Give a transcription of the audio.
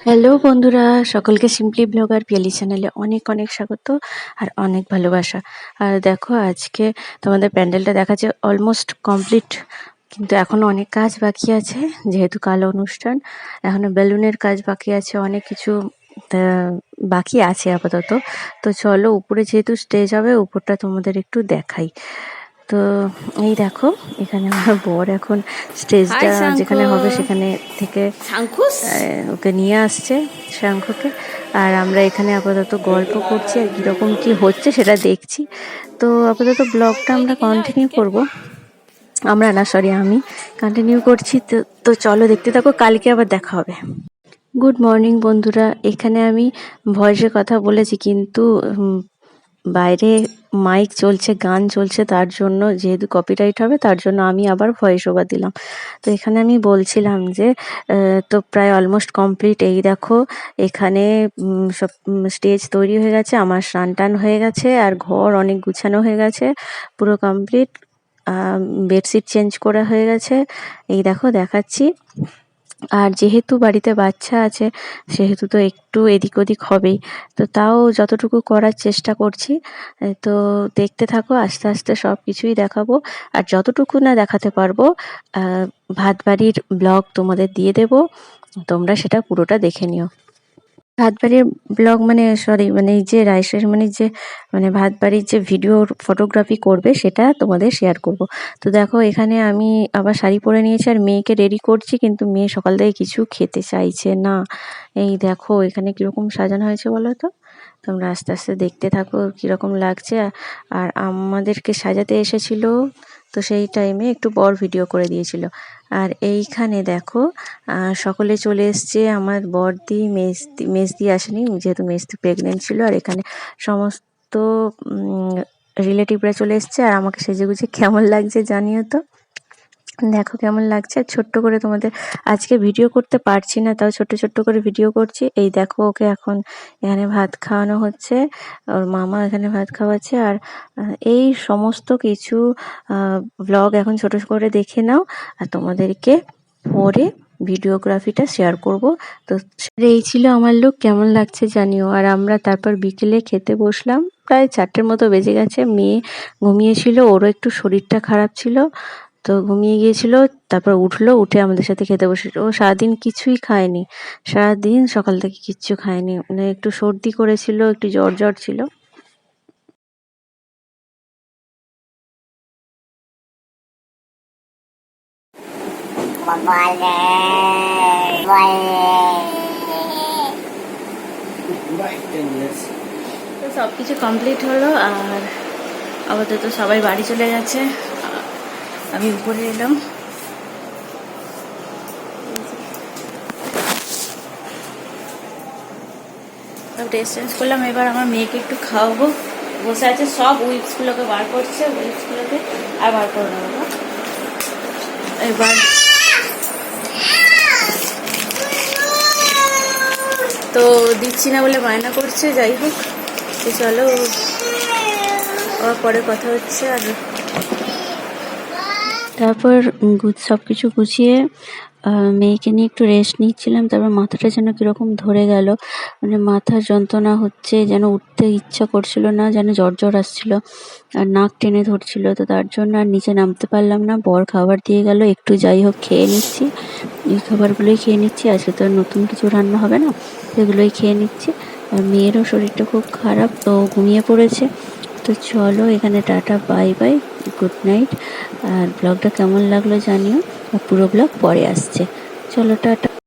Hello বন্ধুরা, সকলকে simply blogger Piyali চ্যানেলে অনেক অনেক স্বাগত আর অনেক ভালোবাসা। আর দেখো, আজকে তোমাদের প্যান্ডেলটা দেখাচ্ছে অলমোস্ট কমপ্লিট, কিন্তু এখনো অনেক কাজ বাকি আছে। যেহেতু কাল অনুষ্ঠান, এখনো বেলুনের কাজ বাকি আছে, অনেক কিছু বাকি আছে আপাতত। তো চলো, উপরে যেহেতু স্টেজ হবে, উপরটা তোমাদের একটু দেখাই। তো এই দেখো, এখানে আমার বর এখন স্টেজটা যেখানে হবে সেখানে থেকে ওকে নিয়ে আসছে, শঙ্খকে। আর আমরা এখানে আপাতত গল্প করছি আর কীরকম কি হচ্ছে সেটা দেখছি। তো আপাতত ব্লগটা আমরা কন্টিনিউ করব, আমরা না, সরি, আমি কন্টিনিউ করছি। তো চলো দেখতে থাকো, কালকে আবার দেখা হবে। গুড মর্নিং বন্ধুরা, এখানে আমি ভয়েসে কথা বলেছি, কিন্তু বাইরে মাইক চলছে, গান চলছে, তার জন্য যেহেতু কপিরাইট হবে, তার জন্য আমি আবার ভয়েস ওভার দিলাম। তো এখানে আমি বলছিলাম যে তো প্রায় অলমোস্ট কমপ্লিট। এই দেখো, এখানে সব স্টেজ তৈরি হয়ে গেছে, আমার স্নান টান হয়ে গেছে, আর ঘর অনেক গুছানো হয়ে গেছে, পুরো কমপ্লিট। বেডশিট চেঞ্জ করা হয়ে গেছে, এই দেখো দেখাচ্ছি। আর যেহেতু বাড়িতে বাচ্চা আছে, সেহেতু তো একটু এদিক ওদিক হবেই, তো তাও যতটুকু করার চেষ্টা করছি। তো দেখতে থাকো, আস্তে আস্তে সব কিছুই দেখাবো। আর যতটুকু না দেখাতে পারবো, ভাত বাড়ির ব্লগ তোমাদের দিয়ে দেবো, তোমরা সেটা পুরোটা দেখে নিও। ভাত বাড়ির ব্লগ মানে, সরি, মানে এই যে রাইস সেরেমনির যে, মানে ভাত বাড়ির যে ভিডিও ফটোগ্রাফি করবে, সেটা তোমাদের শেয়ার করব। তো দেখো, এখানে আমি আবার শাড়ি পরে নিয়েছি আর মেয়েকে রেডি করছি, কিন্তু মেয়ে সকাল থেকে কিছু খেতে চাইছে না। এই দেখো এখানে কিরকম সাজানো হয়েছে বলো তো, তোমরা আস্তে আস্তে দেখতে থাকো কিরকম লাগছে। আর আমাদেরকে সাজাতে এসেছিল, তো সেই টাইমে একটু বর ভিডিও করে দিয়েছিল। আর এইখানে দেখো, সকলে চলে এসছে, আমার বড়দি, মেজদি আসেনি, যেহেতু মেজদি প্রেগনেন্ট ছিল। আর এখানে সমস্ত রিলেটিভরা চলে এসছে। আর আমাকে সেজেগুজে কেমন লাগছে জানিও তো, দেখো কেমন লাগছে। আর ছোট্ট করে তোমাদের আজকে ভিডিও করতে পারছি না, তাও ছোট্ট ছোট্ট করে ভিডিও করছি। এই দেখো, ওকে এখন এখানে ভাত খাওয়ানো হচ্ছে, ওর মামা এখানে ভাত খাওয়াচ্ছে। আর এই সমস্ত কিছু ব্লগ এখন ছোট করে দেখে নাও, আর তোমাদেরকে পরে ভিডিওগ্রাফিটা শেয়ার করব। তো এই ছিল আমার লুক, কেমন লাগছে জানিও। আর আমরা তারপর বিকেলে খেতে বসলাম, প্রায় 4টের মতো বেজে গেছে। মেয়ে ঘুমিয়েছিল, ওরও একটু শরীরটা খারাপ ছিল, তো ঘুমিয়ে গিয়েছিল। তারপর উঠলো, উঠে আমাদের সাথে খেতে বসেছিল। ও সারাদিন কিছুই খায়নি, সারাদিন সকাল থেকে কিচ্ছু খায়নি, মানে একটু সর্দি করেছিল, একটু জ্বর জ্বর ছিল। তো সব কিছু কমপ্লিট হলো, আর আপাতত সবাই বাড়ি চলে গেছে, আমি উপরে এলাম। ড্রেস চেঞ্জ করলাম, এবার আমার মেয়েকে একটু খাওয়াবো। বসে আছে, সব উইপসগুলোকে বার করছে, উইপসগুলোকে আর বার করে নেবো। এবার তো দিচ্ছি না বলে বায়না করছে, যাই হোক। তো চলো, আবার পরে কথা হচ্ছে। আর তারপর সব কিছু গুছিয়ে মেয়েকে নিয়ে একটু রেস্ট নিচ্ছিলাম। তারপর মাথাটা যেন কীরকম ধরে গেল, মানে মাথার যন্ত্রণা হচ্ছে, যেন উঠতে ইচ্ছা করছিল না, যেন জ্বর জ্বর আসছিল, আর নাক টেনে ধরছিল। তো তার জন্য আর নিচে নামতে পারলাম না। বর খাবার দিয়ে গেল, একটু যাই হোক খেয়ে নিচ্ছি, এই খাবারগুলোই খেয়ে নিচ্ছি। আজকে তো আর নতুন কিছু রান্না হবে না, সেগুলোই খেয়ে নিচ্ছি। আর মেয়েরও শরীরটা খুব খারাপ, তো ঘুমিয়ে পড়েছে। তো চলো, এখানে tata, bye bye, good night. আর ব্লগটা কেমন লাগলো জানিও, আর পুরো ব্লগ পরে আসছে। চলো, টাটা।